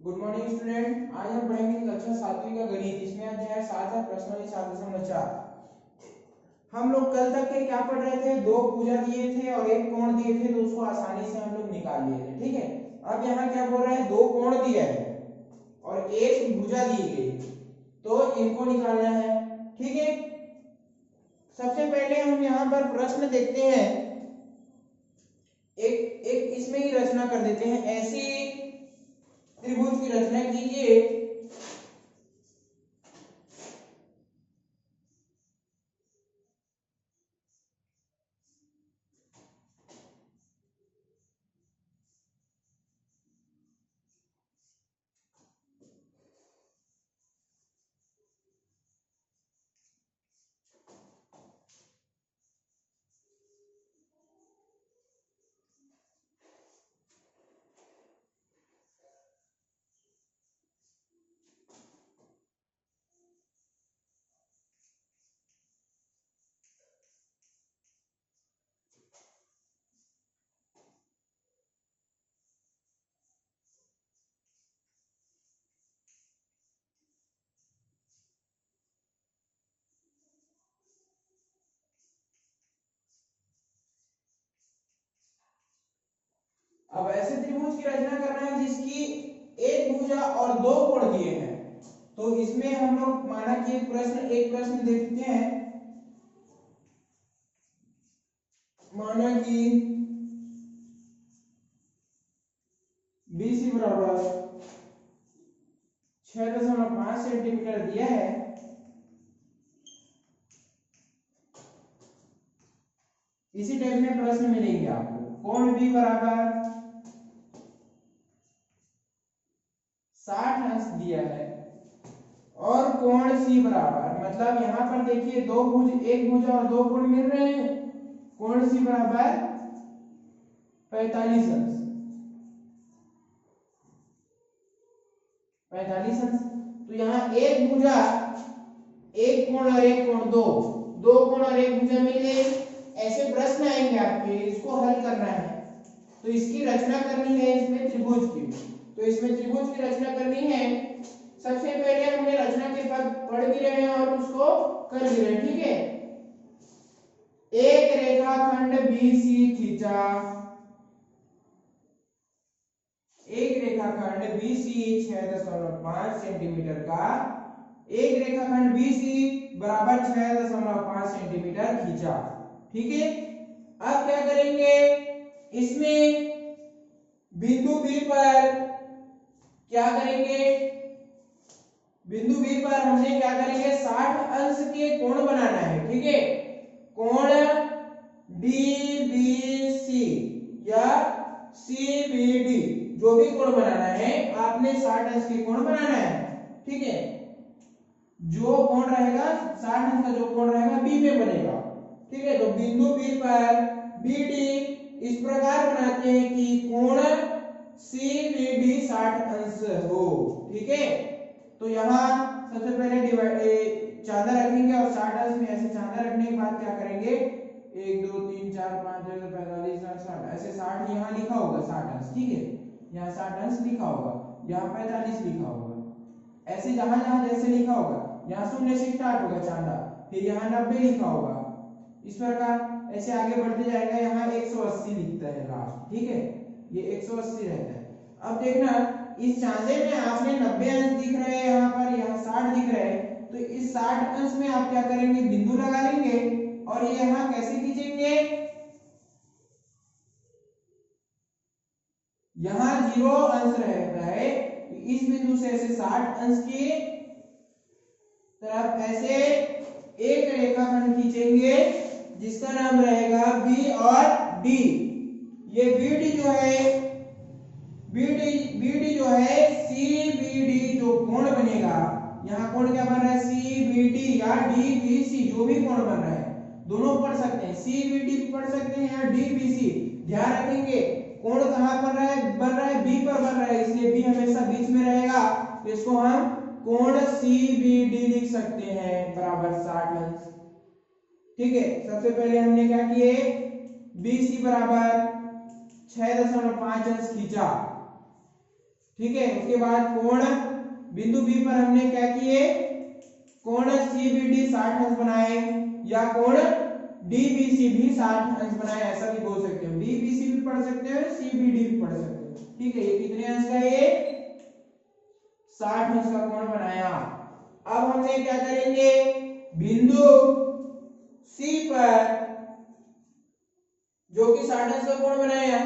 Good morning student. आज हम पढ़ेंगे कक्षा 7वीं का गणित। इसमें अध्याय 7 है प्रश्नावली 7.4। हम लोग कल तक के क्या पढ़ रहे थे? दो भुजा दिए थे और एक कोण दिए थे, तो उसको आसानी से हम लोग निकाल लिए थे। ठीक है, अब यहाँ क्या बोल रहे हैं? दो कोण दिया है और एक भुजा दी गई, तो इनको निकालना है। ठीक है, सबसे पहले हम यहाँ पर प्रश्न देखते हैं। एक एक इसमें ही रचना कर देते हैं। ऐसी त्रिभुज की रचना कीजिए अब ऐसे त्रिभुज की रचना करना है जिसकी एक भुजा और दो कोण दिए हैं। तो इसमें हम लोग माना कि एक प्रश्न देखते हैं। माना कि BC बराबर 6.5 सेंटीमीटर दिया है। इसी टाइप में प्रश्न मिलेंगे आपको। कोण B बराबर 60 अंश दिया है और कोण C बराबर, मतलब यहाँ पर देखिए एक भुजा और दो कोण मिल रहे हैं। कोण C बराबर 45 अंश। 45 अंश। तो यहाँ एक भुजा एक कोण और एक कोण दो कोण और एक भुजा मिल गए। ऐसे प्रश्न आएंगे आपके, इसको हल करना है। तो इसकी रचना करनी है इसमें त्रिभुज की। तो इसमें त्रिभुज की रचना करनी है। सबसे पहले हमने रचना के पद पढ़ भी रहे हैं और उसको कर भी रहे हैं। ठीक है, एक रेखाखंड BC खींचा। एक रेखाखंड BC 6.5 सेंटीमीटर का एक रेखाखंड BC बराबर 6.5 सेंटीमीटर खींचा। ठीक है, अब क्या करेंगे? इसमें बिंदु B पर क्या करेंगे? बिंदु B पर हमने क्या करेंगे? 60 अंश के कोण बनाना है। ठीक है, कोण DBC या CBD जो भी कोण बनाना है आपने 60 अंश के कोण बनाना है। ठीक है, जो कोण रहेगा 60 अंश का जो कोण रहेगा B में बनेगा। ठीक है, तो बिंदु B पर BD इस प्रकार बनाते हैं कि कोण CBD 60 अंश हो। ठीक है, तो यहाँ सबसे पहले चांदा रखेंगे और 60 अंश में ऐसे चांदा रखने के बाद क्या करेंगे? 1 2 3 4 5 6 45 60 ऐसे 60 यहाँ लिखा होगा 60 अंश। ठीक है, यहाँ 60 अंश लिखा होगा, यहाँ 45 लिखा होगा। ऐसे जहां जहां जैसे लिखा होगा, यहाँ 0 से स्टार्ट होगा चांदा, फिर यहाँ 90 लिखा होगा। इस प्रकार ऐसे आगे बढ़ते जाएगा। यहाँ 180 लिखता है लास्ट। ठीक है, ये 180 रहता है। अब देखना, इस चांदे में आपने 90 अंश दिख रहे हैं, यहाँ पर यहाँ 60 दिख रहे हैं। तो इस 60 अंश में आप क्या करेंगे? बिंदु लगा लेंगे और ये यहाँ कैसे खींचेंगे? यहाँ 0 अंश रहता है, इस बिंदु से ऐसे 60 अंश की तरफ ऐसे एक रेखाखंड खींचेंगे जिसका नाम रहेगा B और D। ये BD जो है BD जो है CBD जो कोण बनेगा, यहाँ कोण क्या बन रहा है? CBD या DBC जो भी कोण बन रहा है, दोनों पढ़ सकते हैं। CBD पढ़ सकते हैं या DBC। ध्यान रखेंगे कोण कहाँ बन रहा है? बन रहा है B पर बन रहा है, इसलिए B हमेशा बीच में रहेगा। तो इसको हम कोण CBD लिख सकते हैं बराबर 60 अंश। ठीक है, सबसे पहले हमने क्या किए? BC बराबर 6.5 अंश खींचा। ठीक है। उसके बाद कोण बिंदु बी पर हमने क्या किए, कोण सीबीडी 60 अंश बनाए, या कोण डीबीसी भी 60 अंश बनाए, ऐसा भी बोल सकते हो। डीबीसी भी पढ़ सकते हो, सीबीडी भी पढ़ सकते हो। ठीक है, ये कितने अंश का है, ये 60 अंश का कोण बनाया। अब हमने क्या करेंगे, बिंदु सी पर जो कि 60 अंश का कोण बनाया,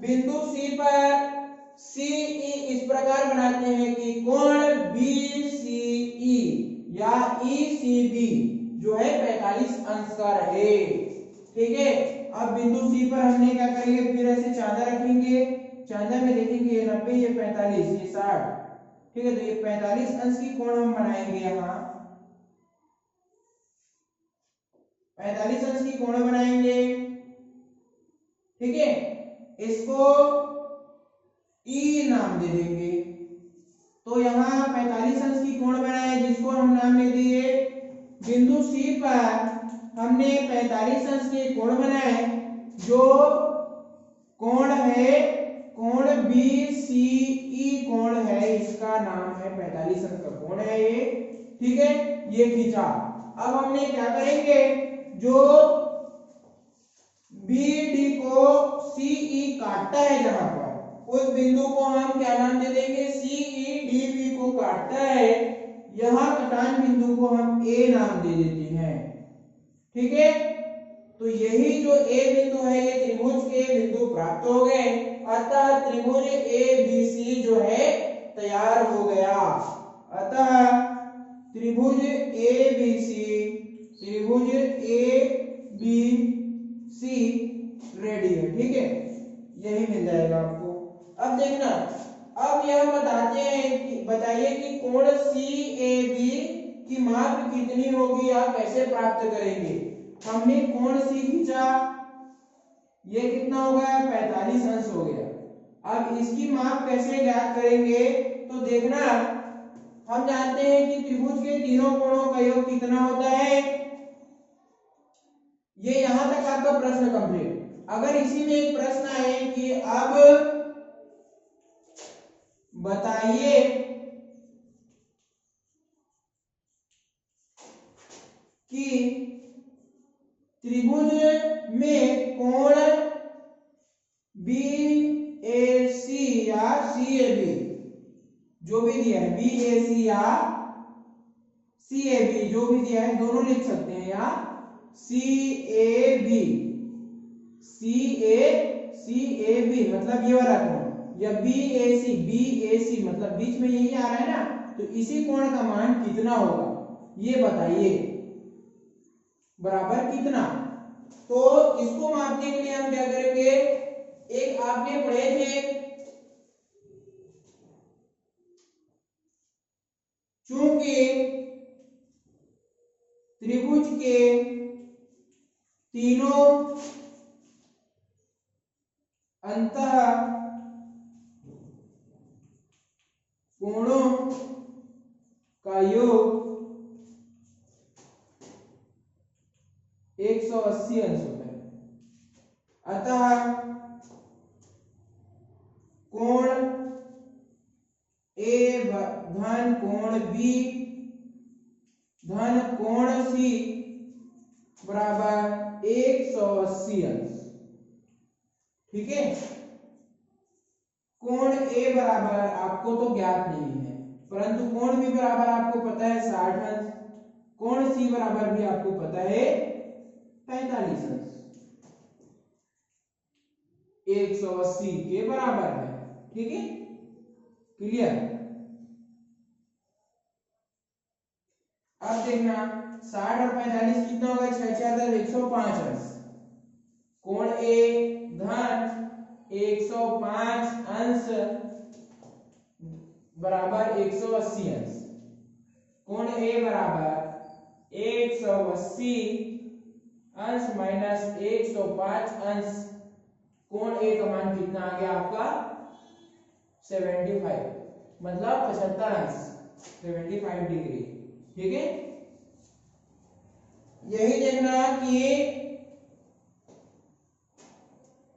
बिंदु सी पर सीई इस प्रकार बनाते हैं कि कोण बीसीई या ईसीबी जो है 45 अंश का रहे। ठीक है, अब बिंदु सी पर हमने क्या करेंगे, फिर ऐसे चांदा रखेंगे, चांदा में देखेंगे ये 90, ये 45, ये 60। ठीक है, तो ये 45 अंश की कोण हम बनाएंगे, यहाँ 45 अंश की कोण बनाएंगे। ठीक है, इसको ई नाम दे देंगे। तो यहाँ 45 अंश की कोण बनाए, जिसको हम नाम दे दिए बिंदु सी पर हमने 45 अंश के कोण बनाए। जो कोण है, कोण बीसीई कोण है, इसका नाम है 45 अंश का कोण है ये। ठीक है, ये खींचा। अब हमने क्या करेंगे, जो बीडी को सीई काटता है जहां पर, उस बिंदु को हम क्या नाम दे देंगे, सीई डीबी को काटता है, यहां कटान बिंदु को हम ए नाम दे देते हैं। ठीक है, तो यही जो ए बिंदु है, ये त्रिभुज के बिंदु प्राप्त हो गए। अतः त्रिभुज एबीसी जो है तैयार हो गया। अतः त्रिभुज एबीसी, त्रिभुज एबीसी रेडी है। ठीक है, यही मिल जाएगा आपको। अब देखना, अब यह बताइए कि कोण सीएबी की माप कितनी होगी, आप कैसे प्राप्त करेंगे। हमने कोण सी खींचा, ये कितना हो गया, 45 अंश हो गया। अब इसकी माप कैसे ज्ञात करेंगे, तो देखना, हम जानते हैं कि त्रिभुज के तीनों कोणों का योग कितना होता है। ये यहां तक आपका प्रश्न कंप्लीट। अगर इसी में एक प्रश्न आए कि अब बताइए कि त्रिभुज में कोण बीएसी या सीएबी जो भी दिया है, बीएसी या सीएबी जो भी दिया है, दोनों लिख सकते हैं, या सीएबी, सीएबी मतलब ये वाला कोण, या बीएसी मतलब बीच में यही आ रहा है ना, तो इसी कोण का मान कितना होगा ये बताइए, बराबर कितना। तो इसको मापने के लिए हम क्या करेंगे, एक आपने पढ़े थे, चूंकि त्रिभुज के तीनों अंतः कोणों का योग 180 अंश होता है, अतः कोण ए धन कोण बी धन कोण सी बराबर 180 अंश। ठीक है, कोण ए बराबर आपको तो ज्ञात नहीं है, परंतु कोण बी बराबर आपको पता है 60 अंश, कोण सी बराबर भी आपको पता है 45 अंश, 180 के बराबर है। ठीक है, क्लियर। अब देखना, 60 और 45 कितना होगा, 105 अंश। कोण ए धन 105 अंश बराबर 180 अंश, कोण ए बराबर 180 अंश माइनस 105 अंश, कोण ए का मान कितना आ गया आपका 75, मतलब 75 अंश, 75 डिग्री। ठीक है, यही देखना कि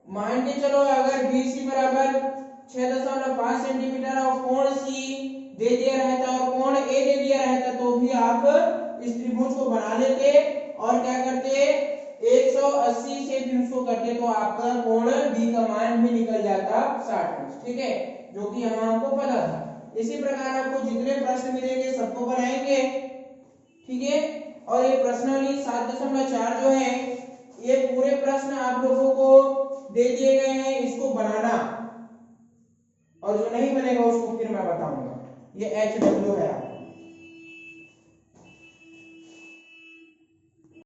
मान के चलो अगर BC बराबर 6.5 सेंटीमीटर और दे दिया रहता और कोण ए दे दिया रहता तो भी आप इस त्रिभुज को बना लेते और क्या करते 180 से फिर उसको करते तो आपका कोण बी का मान भी निकल जाता 60, ठीक है, जो कि हम आपको पता था। इसी प्रकार आपको जितने प्रश्न मिलेंगे सबको बनाएंगे, ठीक है। और ये प्रश्नावली 7.4 जो है ये पूरे प्रश्न आप लोगों को दे दिए गए हैं, इसको बनाना और जो नहीं बनेगा उसको फिर मैं बताऊंगा। ये HW है।